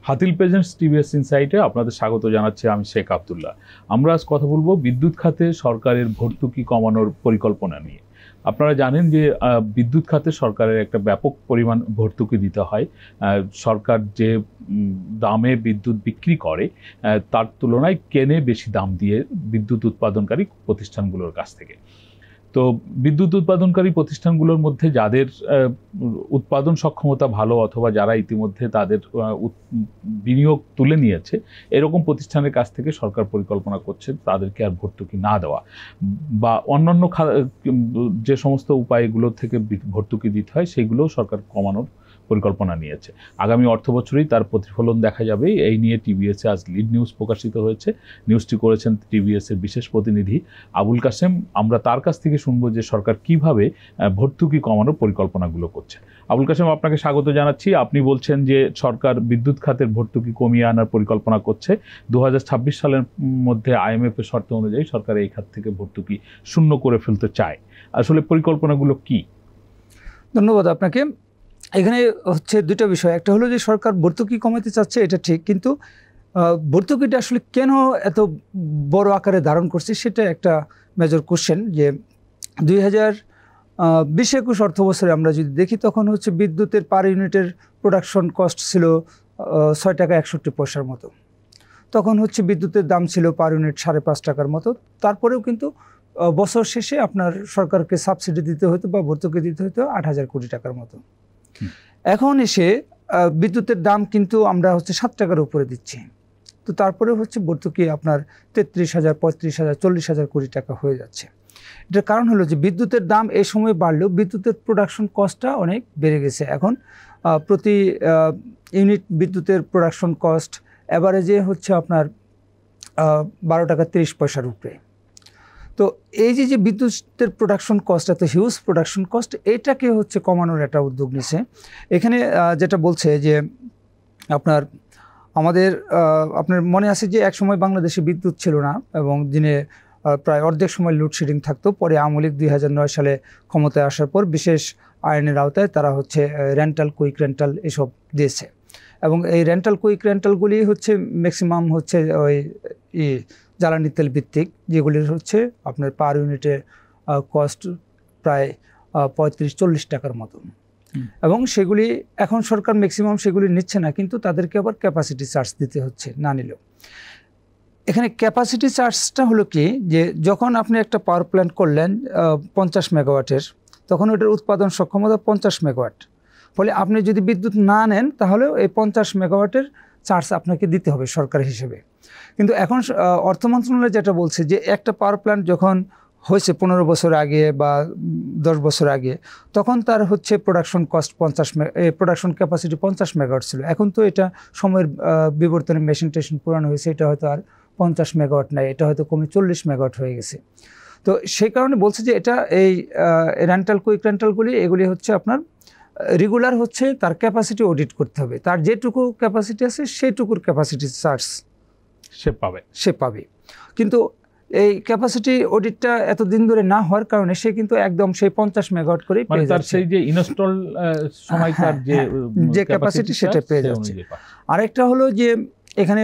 Hatil presents TVS ইনসাইটে আপনাদের স্বাগত জানাচ্ছি আমি শেখ আব্দুল্লাহ। আমরা আজ কথা বলবো বিদ্যুৎ খাতে সরকারের ভর্তুকি কমানোর পরিকল্পনা নিয়ে। আপনারা জানেন যে বিদ্যুৎ খাতে সরকারের একটা ব্যাপক পরিমাণ ভর্তুকি দিতে হয়। সরকার যে দামে বিদ্যুৎ বিক্রি করে তার তুলনায় কেনে বেশি দাম দিয়ে বিদ্যুৎ উৎপাদনকারী প্রতিষ্ঠানগুলোর কাছ থেকে। তো বিদ্যুৎ উৎপাদনকারী প্রতিষ্ঠানগুলোর মধ্যে যাদের উৎপাদন সক্ষমতা ভালো অথবা যারা ইতিমধ্যে তাদের বিনিয়োগ তুলে নিয়েছে এরকম প্রতিষ্ঠানের কাছ থেকে সরকার পরিকল্পনা করছে তাদেরকে আর ভর্তুকি না দেওয়া বা অন্যান্য যে সমস্ত উপায়গুলো থেকে ভর্তুকি দিতে হয় সেগুলোও সরকার কমানোর পরিকল্পনা নিয়েছে। আগামী অর্থ বছরেই তার প্রতিফলন দেখা যাবে। এই নিয়ে টিভিএসে আজ লিড নিউজ প্রকাশিত হয়েছে। নিউজটি করেছেন টিভিএসের বিশেষ প্রতিনিধি আবুল কাশেম। আমরা তার কাছ থেকে শুনবো যে সরকার কিভাবে ভর্তুকি কমানোর পরিকল্পনাগুলো করছে। আবুল কাশেম, আপনাকে স্বাগত জানাচ্ছি। আপনি বলছেন যে সরকার বিদ্যুৎ খাতের ভর্তুকি কমিয়ে আনার পরিকল্পনা করছে। 2026 সালের মধ্যে IMF এর শর্ত অনুযায়ী সরকার এই খাত থেকে ভর্তুকি শূন্য করে ফেলতে চায়। আসলে পরিকল্পনাগুলো কি? ধন্যবাদ আপনাকে। এখানে হচ্ছে দুটো বিষয়। একটা হলো যে সরকার ভর্তুকি কমাতে চাচ্ছে, এটা ঠিক, কিন্তু ভর্তুকিটা আসলে কেন এত বড় আকারে ধারণ করছে সেটা একটা মেজর কোশ্চেন। যে 2020-21 অর্থ বছরে আমরা যদি দেখি তখন হচ্ছে বিদ্যুতের পার ইউনিটের প্রোডাকশন কস্ট ছিল 6 টাকা 61 পয়সার মতো। তখন হচ্ছে বিদ্যুতের দাম ছিল পার ইউনিট 5.5 টাকার মতো। তারপরেও কিন্তু বছর শেষে আপনার সরকারকে সাবসিডি দিতে হতো বা ভর্তুকি দিতে হতো 8,000 কোটি টাকার মতো। এখন এসে বিদ্যুতের দাম কিন্তু আমরা হচ্ছে 7 টাকার উপরে দিচ্ছি, তো তারপরে হচ্ছে ভর্তুকি আপনার 33,000, 35,000, 40,000 কোটি টাকা হয়ে যাচ্ছে। এটার কারণ হলো যে বিদ্যুতের দাম এই সময় বাড়লেও বিদ্যুতের প্রোডাকশন কস্টটা অনেক বেড়ে গেছে। এখন প্রতি ইউনিট বিদ্যুতের প্রোডাকশন কস্ট অ্যাভারেজে হচ্ছে আপনার 12 টাকা 30 পয়সার উপরে। তো এই যে বিদ্যুতের প্রোডাকশন কস্ট, এত হিউজ প্রোডাকশন কস্ট, এটাকে হচ্ছে কমানোর একটা উদ্যোগ নিছে। এখানে যেটা বলছে যে আপনার মনে আছে যে একসময় বাংলাদেশে বিদ্যুৎ ছিল না এবং দিনে প্রায় অর্ধেক সময় লোডশেডিং থাকতো। পরে আওয়ামী লীগ 2009 সালে ক্ষমতায় আসার পর বিশেষ আইনের আওতায় তারা হচ্ছে রেন্টাল, কুইক রেন্টাল এসব দিয়েছে এবং এই রেন্টাল, কুইক রেন্টালগুলি হচ্ছে ম্যাক্সিমাম হচ্ছে ওই জ্বালানি তেল ভিত্তিক, যেগুলির হচ্ছে আপনার পার ইউনিটে কস্ট প্রায় 35-40 টাকার মতো। এবং সেগুলি এখন সরকার ম্যাক্সিমাম সেগুলি নিচ্ছে না, কিন্তু তাদেরকে আবার ক্যাপাসিটি চার্জ দিতে হচ্ছে না নিলেও। এখানে ক্যাপাসিটি চার্জটা হলো কি, যে যখন আপনি একটা পাওয়ার প্ল্যান্ট করলেন 50 মেগাওয়াটের, তখন ওটার উৎপাদন সক্ষমতা 50 মেগাওয়াট। ফলে আপনি যদি বিদ্যুৎ না নেন তাহলেও এই 50 মেগাওয়াটের চার্জ আপনাকে দিতে হবে সরকার হিসেবে। কিন্তু এখন অর্থ মন্ত্রণালয় যেটা বলছে যে একটা পাওয়ার প্ল্যান্ট যখন হয়েছে 15 বছর আগে বা 10 বছর আগে, তখন তার হচ্ছে production cost production capacity 50 megawatt ছিল। এখন তো এটা সময়ের বিবর্তনে মেশিন টেশিন পুরানো হয়েছে, এটা হয়তো আর 50 মেগাওয়াট নাই, এটা হয়তো কমে 40 মেগাওয়াট হয়ে গেছে। তো সেই কারণে বলছে যে এটা এই রেন্টাল, কুইক রেন্টালগুলি এগুলি হচ্ছে আপনার রেগুলার হচ্ছে তার ক্যাপাসিটি অডিট করতে হবে। তার যেটুকু ক্যাপাসিটি আছে সেইটুকুর ক্যাপাসিটি চার্জ সে পাবে। কিন্তু এই ক্যাপাসিটি অডিটটা এতদিন ধরে না হওয়ার কারণে সে কিন্তু একদম সেই 50 মেগাওয়াট করে পেয়ে যাচ্ছে। সেই যে ইনস্টল সময়কার যে ক্যাপাসিটি সেটা পেয়ে যাচ্ছে। আরেকটা হলো যে এখানে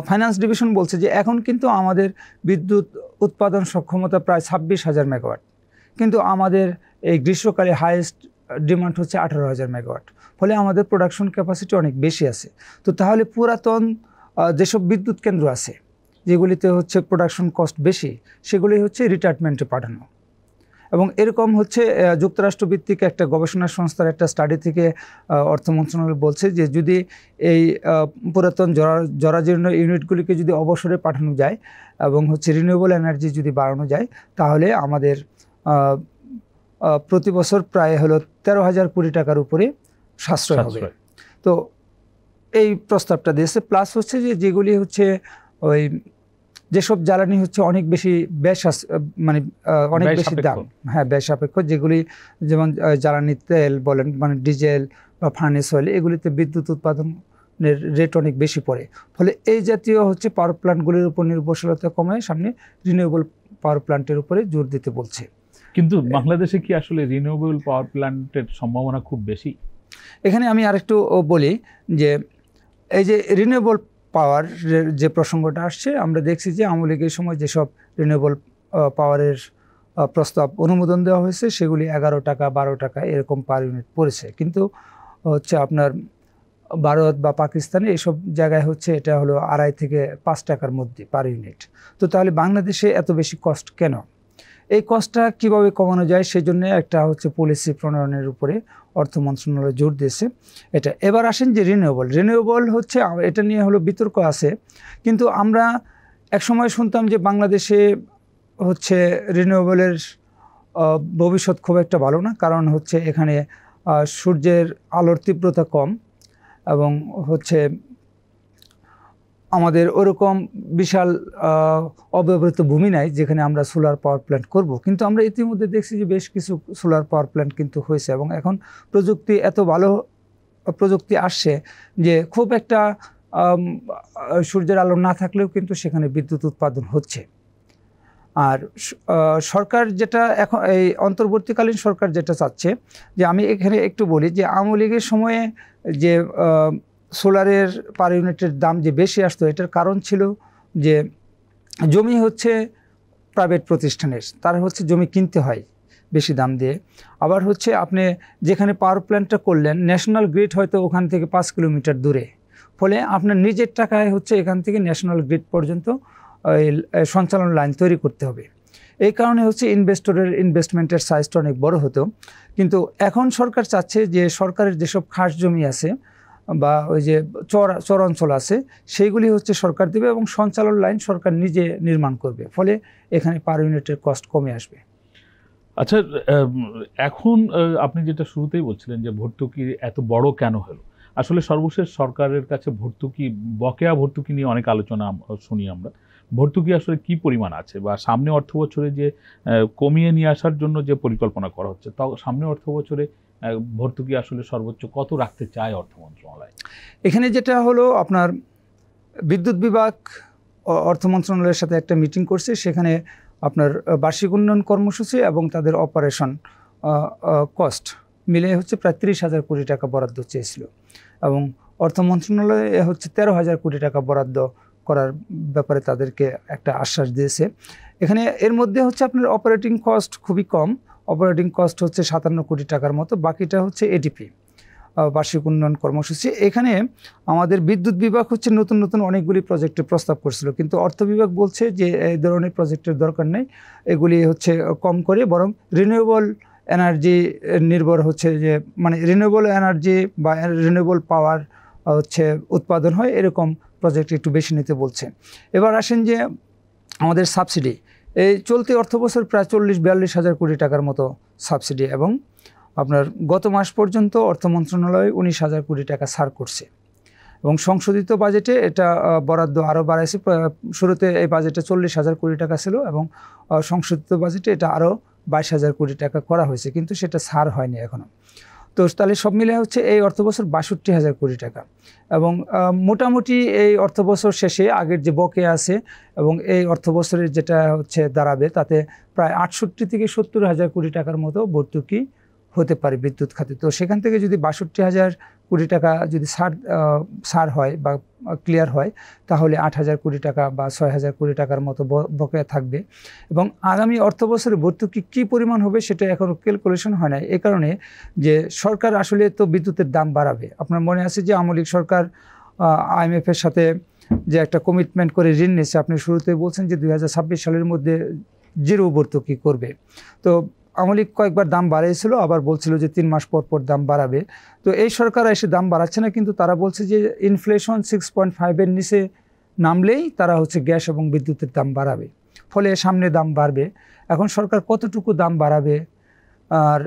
ফাইন্যান্স ডিভিশন বলছে যে এখন কিন্তু আমাদের বিদ্যুৎ উৎপাদন সক্ষমতা প্রায় 26,000 মেগাওয়াট, কিন্তু আমাদের এই গ্রীষ্মকালে হাইয়েস্ট ডিমান্ড হচ্ছে 18,000 মেগাওয়াট। ফলে আমাদের প্রোডাকশন ক্যাপাসিটি অনেক বেশি আছে। তো তাহলে পুরাতন যেসব বিদ্যুৎ কেন্দ্র আছে যেগুলিতে হচ্ছে প্রোডাকশন কস্ট বেশি, সেগুলি হচ্ছে রিটায়ারমেন্টে পাঠানো। এবং এরকম হচ্ছে যুক্তরাষ্ট্রভিত্তিক একটা গবেষণা সংস্থার একটা স্টাডি থেকে অর্থ মন্ত্রণালয় বলছে যে যদি এই পুরাতন জরাজীর্ণ ইউনিটগুলিকে যদি অবসরে পাঠানো যায় এবং হচ্ছে রিনিউয়েবল এনার্জি যদি বাড়ানো যায়, তাহলে আমাদের প্রতি বছর প্রায় হলো 13,000 কোটি টাকার উপরে সাশ্রয় হবে। তো এই প্রস্তাবটা দিয়েছে। প্লাস হচ্ছে যে যেগুলি হচ্ছে ওই যেসব জ্বালানি হচ্ছে অনেক বেশি মানে অনেক বেশি দাম, ব্যয় সাপেক্ষ, যেগুলি যেমন জ্বালানি তেল বলেন, মানে ডিজেল বা ফার্নেস অয়েল, এগুলিতে বিদ্যুৎ উৎপাদনের রেট অনেক বেশি পড়ে। ফলে এই জাতীয় হচ্ছে পাওয়ার প্ল্যান্টগুলির উপর নির্ভরশীলতা কমায় সামনে রিনিউয়েবল পাওয়ার প্ল্যান্টের উপরে জোর দিতে বলছে। কিন্তু বাংলাদেশে কি আসলে রিনিউয়েবল পাওয়ার প্ল্যান্টের সম্ভাবনা খুব বেশি? এখানে আমি আরেকটু বলি যে এই যে রিনিউয়েবল পাওয়ার যে প্রসঙ্গটা আসছে, আমরা দেখছি যে আওয়ামী লীগের সময় যেসব রিনিউয়েবল পাওয়ারের প্রস্তাব অনুমোদন দেওয়া হয়েছে সেগুলি 11 টাকা 12 টাকা এরকম পার ইউনিট পড়েছে, কিন্তু হচ্ছে আপনার ভারত বা পাকিস্তানে এসব জায়গায় হচ্ছে এটা হলো 2.5 থেকে 5 টাকার মধ্যে পার ইউনিট। তো তাহলে বাংলাদেশে এত বেশি কস্ট কেন? এই কস্টটা কিভাবে কমানো যায় সেজন্য একটা হচ্ছে পলিসি প্রণয়নের উপরে অর্থ মন্ত্রণালয় জোর দিয়েছে। এটা এবার আসেন যে রিনিউয়েবল হচ্ছে এটা নিয়ে হলো বিতর্ক আছে, কিন্তু আমরা একসময় শুনতাম যে বাংলাদেশে হচ্ছে রিনিউয়েবলের ভবিষ্যৎ খুব একটা ভালো না, কারণ হচ্ছে এখানে সূর্যের আলোর তীব্রতা কম এবং হচ্ছে আমাদের ওরকম বিশাল অব্যবহৃত ভূমি নাই যেখানে আমরা সোলার পাওয়ার প্ল্যান্ট করব। কিন্তু আমরা ইতিমধ্যে দেখছি যে বেশ কিছু সোলার পাওয়ার প্ল্যান্ট কিন্তু হয়েছে এবং এখন প্রযুক্তি এত ভালো প্রযুক্তি আসছে যে খুব একটা সূর্যের আলো না থাকলেও কিন্তু সেখানে বিদ্যুৎ উৎপাদন হচ্ছে। আর সরকার যেটা এখন এই অন্তর্বর্তীকালীন সরকার যেটা চাচ্ছে, যে আমি এখানে একটু বলি যে আওয়ামী লীগের সময়ে যে সোলারের পার ইউনিটের দাম যে বেশি আসতো, এটার কারণ ছিল যে জমি হচ্ছে প্রাইভেট প্রতিষ্ঠানের, তার হচ্ছে জমি কিনতে হয় বেশি দাম দিয়ে। আবার হচ্ছে আপনি যেখানে পাওয়ার প্ল্যান্টটা করলেন ন্যাশনাল গ্রিড হয়তো ওখান থেকে 5 কিলোমিটার দূরে, ফলে আপনার নিজের টাকায় হচ্ছে এখান থেকে ন্যাশনাল গ্রিড পর্যন্ত সঞ্চালন লাইন তৈরি করতে হবে। এই কারণে হচ্ছে ইনভেস্টমেন্টের সাইজটা অনেক বড় হতো। কিন্তু এখন সরকার চাচ্ছে যে সরকারের যেসব খাস জমি আছে বা ওই যে চর অঞ্চল আছে সেইগুলি হচ্ছে সরকার দেবে এবং সঞ্চালন লাইন সরকার নিজে নির্মাণ করবে, ফলে এখানে পার ইউনিটের কস্ট কমে আসবে। আচ্ছা, এখন আপনি যেটা শুরুতেই বলছিলেন যে ভর্তুকি এত বড় কেন হলো, আসলে সর্বশেষ সরকারের কাছে ভর্তুকি, বকেয়া ভর্তুকি নিয়ে অনেক আলোচনা শুনি আমরা। ভর্তুকি আসলে কি পরিমাণ আছে বা সামনে অর্থ বছরে যে কমিয়ে নিয়ে আসার জন্য যে পরিকল্পনা করা হচ্ছে, তাও সামনে অর্থ বছরে ভর্তুকি আসলে সর্বোচ্চ কত রাখতে চায় অর্থ মন্ত্রণালয়? এখানে যেটা হলো আপনার বিদ্যুৎ বিভাগ অর্থ মন্ত্রণালয়ের সাথে একটা মিটিং করছে, সেখানে আপনার বার্ষিক উন্নয়ন কর্মসূচি এবং তাদের অপারেশন কস্ট মিলে হচ্ছে প্রায় 30,000 কোটি টাকা বরাদ্দ চেয়েছিল এবং অর্থ মন্ত্রণালয়ে হচ্ছে 13,000 কোটি টাকা বরাদ্দ করার ব্যাপারে তাদেরকে একটা আশ্বাস দিয়েছে। এখানে এর মধ্যে হচ্ছে আপনার অপারেটিং কস্ট খুবই কম, অপারেটিং কস্ট হচ্ছে 57 কোটি টাকার মতো, বাকিটা হচ্ছে এডিপি বার্ষিক উন্নয়ন কর্মসূচি। এখানে আমাদের বিদ্যুৎ বিভাগ হচ্ছে নতুন নতুন অনেকগুলি প্রজেক্টের প্রস্তাব করছিল, কিন্তু অর্থ বিভাগ বলছে যে এই ধরনের প্রজেক্টের দরকার নেই, এগুলি হচ্ছে কম করে বরং রিনিউয়েবল এনার্জি নির্ভর হচ্ছে যে মানে রিনিউয়েবল এনার্জি বা রিনিউয়েবল পাওয়ার হচ্ছে উৎপাদন হয় এরকম প্রজেক্ট একটু বেশি নিতে বলছে। এবার আসেন যে আমাদের সাবসিডি, এই চলতি অর্থবছর প্রায় 40-42 হাজার কোটি টাকার মতো সাবসিডি এবং আপনার গত মাস পর্যন্ত অর্থ মন্ত্রণালয় 19,000 কোটি টাকা ছাড় করছে এবং সংশোধিত বাজেটে এটা বরাদ্দ আরও বাড়াইছে। শুরুতে এই বাজেটে 40,000 কোটি টাকা ছিল এবং সংশোধিত বাজেটে এটা আরও 22,000 কোটি টাকা করা হয়েছে, কিন্তু সেটা ছাড় হয়নি এখনও। তো তাহলে সব মিলে হচ্ছে এই অর্থবছর 62,000 কোটি টাকা এবং মোটামুটি এই অর্থবছর শেষে আগের যে বকেয়া আছে এবং এই অর্থবছরের যেটা হচ্ছে দাঁড়াবে তাতে প্রায় 68 থেকে 70,000 কোটি টাকার মতো ভর্তুকি হতে পারে বিদ্যুৎ খাতে। তো সেখান থেকে যদি 62,000 কোটি টাকা যদি ছাড় হয় বা ক্লিয়ার হয় তাহলে 8,000 কোটি টাকা বা 6,000 কোটি টাকার মতো বকেয়া থাকবে এবং আগামী অর্থবছরে ভর্তুকি কী পরিমাণ হবে সেটা এখনও ক্যালকুলেশন হয় না। এ কারণে যে সরকার আসলে তো বিদ্যুতের দাম বাড়াবে। আপনার মনে আছে যে আওয়ামী লীগ সরকার IMF-এর সাথে যে একটা কমিটমেন্ট করে ঋণ নিয়েছে, আপনি শুরুতে বলছেন যে 2026 সালের মধ্যে জিরো ভর্তুকি করবে। তো আওয়ামী লীগ কয়েকবার দাম বাড়িয়েছিল, আবার বলছিল যে 3 মাস পর পর দাম বাড়াবে। তো এই সরকার এসে দাম বাড়াচ্ছে না, কিন্তু তারা বলছে যে ইনফ্লেশন 6.5-এর নিচে নামলেই তারা হচ্ছে গ্যাস এবং বিদ্যুতের দাম বাড়াবে, ফলে সামনে দাম বাড়বে। এখন সরকার কতটুকু দাম বাড়াবে, আর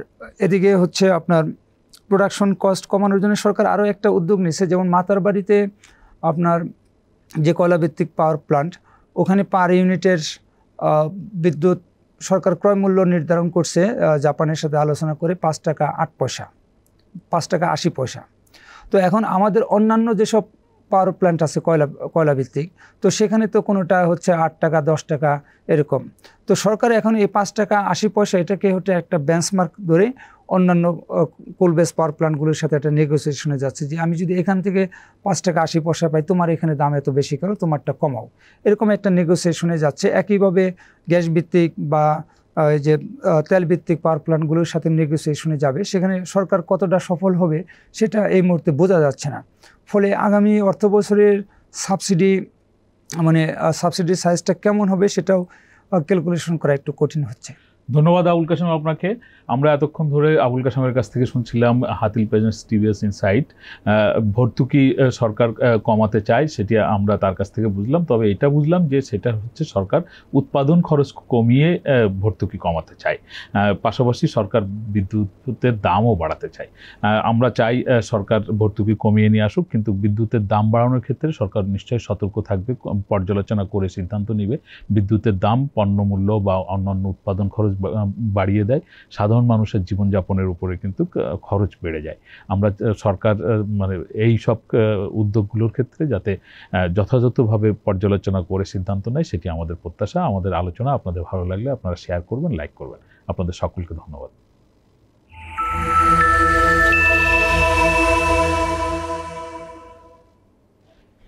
এদিকে হচ্ছে আপনার প্রোডাকশন কস্ট কমানোর জন্য সরকার আরও একটা উদ্যোগ নিয়েছে, যেমন মাতারবাড়িতে আপনার যে কয়লাভিত্তিক পাওয়ার প্লান্ট, ওখানে পার ইউনিটের বিদ্যুৎ সরকার ক্রয় মূল্য নির্ধারণ করছে জাপানের সাথে আলোচনা করে 5 টাকা 8 পয়সা, 5 টাকা 80 পয়সা। তো এখন আমাদের অন্যান্য যেসব পাওয়ার প্ল্যান্ট আছে কয়লাভিত্তিক, তো সেখানে তো কোনোটা হচ্ছে 8 টাকা 10 টাকা এরকম। তো সরকার এখন এই 5 টাকা 80 পয়সা এটাকে হচ্ছে একটা বেঞ্চমার্ক ধরে অন্যান্য কোল বেস পাওয়ার প্ল্যান্টগুলোর সাথে একটা নেগোসিয়েশনে যাচ্ছে যে আমি যদি এখান থেকে 5 টাকা 80 পয়সা পাই, তোমার এখানে দাম এত বেশি করো, তোমারটা কমাও, এরকম একটা নেগোসিয়েশনে যাচ্ছে। একইভাবে গ্যাস ভিত্তিক বা এই যে তেল ভিত্তিক পাওয়ার প্ল্যান্টগুলোর সাথে নেগোসিয়েশনে যাবে, সেখানে সরকার কতটা সফল হবে সেটা এই মুহূর্তে বোঝা যাচ্ছে না। ফলে আগামী অর্থ বছরের সাবসিডি সাবসিডির সাইজটা কেমন হবে সেটাও ক্যালকুলেশন করা একটু কঠিন হচ্ছে। ধন্যবাদ আবুল কাশেম আপনাকে। আমরা এতক্ষণ ধরে আবুল কাশেমের কাছ থেকে শুনছিলাম হাতিল প্রেজেন্টস টিভিএস ইনসাইট। ভর্তুকি সরকার কমাতে চায় সেটি আমরা তার কাছ থেকে বুঝলাম, তবে এটা বুঝলাম যে সেটা হচ্ছে সরকার উৎপাদন খরচ কমিয়ে ভর্তুকি কমাতে চায়, পাশাপাশি সরকার বিদ্যুতের দামও বাড়াতে চায়। আমরা চাই সরকার ভর্তুকি কমিয়ে নিয়ে আসুক, কিন্তু বিদ্যুতের দাম বাড়ানোর ক্ষেত্রে সরকার নিশ্চয়ই সতর্ক থাকবে, পর্যালোচনা করে সিদ্ধান্ত নেবে। বিদ্যুতের দাম পণ্যমূল্য বা অন্যান্য উৎপাদন খরচ বাড়িয়ে দেয়, সাধারণ মানুষের জীবনযাপনের উপরে কিন্তু খরচ বেড়ে যায়। আমরা সরকার এই সব উদ্যোগগুলোর ক্ষেত্রে যাতে যথাযথভাবে পর্যালোচনা করে সিদ্ধান্ত নেয় সেটি আমাদের প্রত্যাশা। আমাদের আলোচনা আপনাদের ভালো লাগলে আপনারা শেয়ার করবেন, লাইক করবেন। আপনাদের সকলকে ধন্যবাদ।